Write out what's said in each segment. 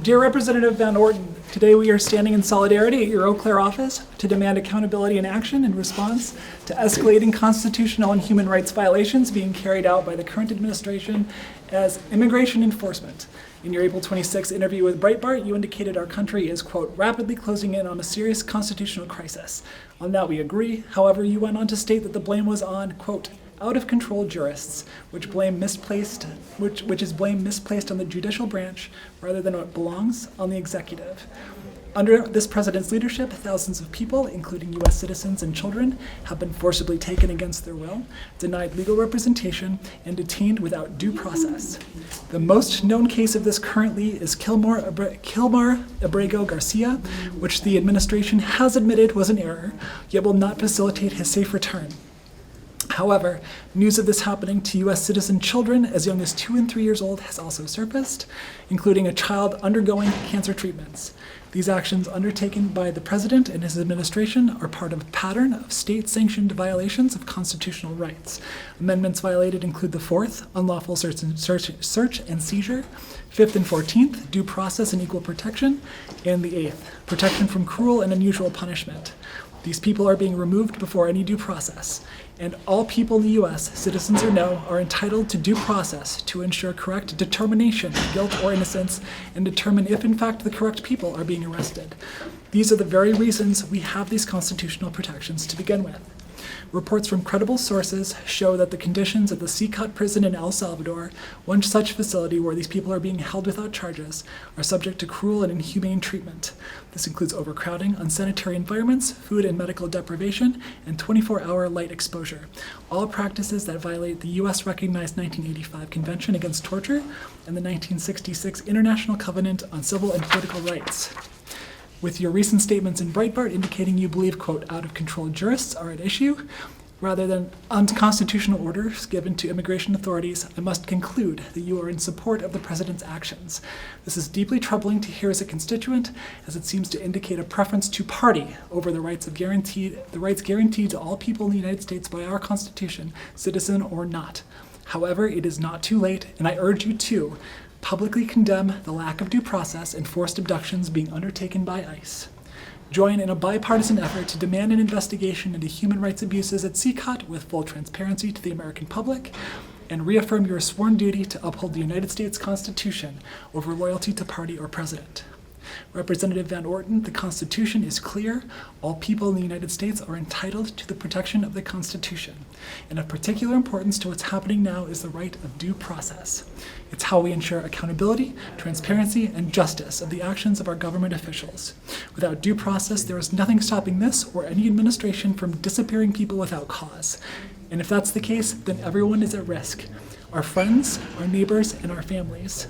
Dear Representative Van Orden, today we are standing in solidarity at your Eau Claire office to demand accountability and action in response to escalating constitutional and human rights violations being carried out by the current administration as immigration enforcement. In your April 26 interview with Breitbart, you indicated our country is, quote, rapidly closing in on a serious constitutional crisis. On that we agree. However, you went on to state that the blame was on, quote, out-of-control jurists, which is blame misplaced on the judicial branch rather than what belongs on the executive. Under this president's leadership, thousands of people, including U.S. citizens and children, have been forcibly taken against their will, denied legal representation, and detained without due process. The most known case of this currently is Kilmar Abrego Garcia, which the administration has admitted was an error, yet will not facilitate his safe return. However, news of this happening to U.S. citizen children as young as 2 and 3 years old has also surfaced, including a child undergoing cancer treatments. These actions undertaken by the president and his administration are part of a pattern of state-sanctioned violations of constitutional rights. Amendments violated include the 4th, unlawful search and seizure, 5th and 14th, due process and equal protection, and the 8th, protection from cruel and unusual punishment. These people are being removed before any due process, and all people in the U.S., citizens or no, are entitled to due process to ensure correct determination of guilt or innocence and determine if, in fact, the correct people are being arrested. These are the very reasons we have these constitutional protections to begin with. Reports from credible sources show that the conditions at the CCOT prison in El Salvador, one such facility where these people are being held without charges, are subject to cruel and inhumane treatment. This includes overcrowding, unsanitary environments, food and medical deprivation, and 24-hour light exposure, all practices that violate the U.S. recognized 1985 Convention Against Torture and the 1966 International Covenant on Civil and Political Rights. With your recent statements in Breitbart indicating you believe, quote, out-of-control jurists are at issue, rather than unconstitutional orders given to immigration authorities, I must conclude that you are in support of the president's actions. This is deeply troubling to hear as a constituent, as it seems to indicate a preference to party over the rights guaranteed to all people in the United States by our Constitution, citizen or not. However, it is not too late, and I urge you to publicly condemn the lack of due process and forced abductions being undertaken by ICE. Join in a bipartisan effort to demand an investigation into human rights abuses at CCOT with full transparency to the American public, and reaffirm your sworn duty to uphold the United States Constitution over loyalty to party or president. Representative Van Orden, the Constitution is clear. All people in the United States are entitled to the protection of the Constitution. And of particular importance to what's happening now is the right of due process. It's how we ensure accountability, transparency, and justice of the actions of our government officials. Without due process, there is nothing stopping this or any administration from disappearing people without cause. And if that's the case, then everyone is at risk. Our friends, our neighbors, and our families.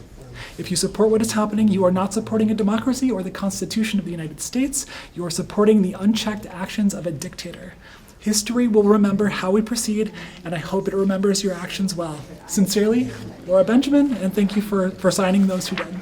If you support what is happening, you are not supporting a democracy or the Constitution of the United States. You are supporting the unchecked actions of a dictator. History will remember how we proceed, and I hope it remembers your actions well. Sincerely, Laura Benjamin, and thank you for signing those who did.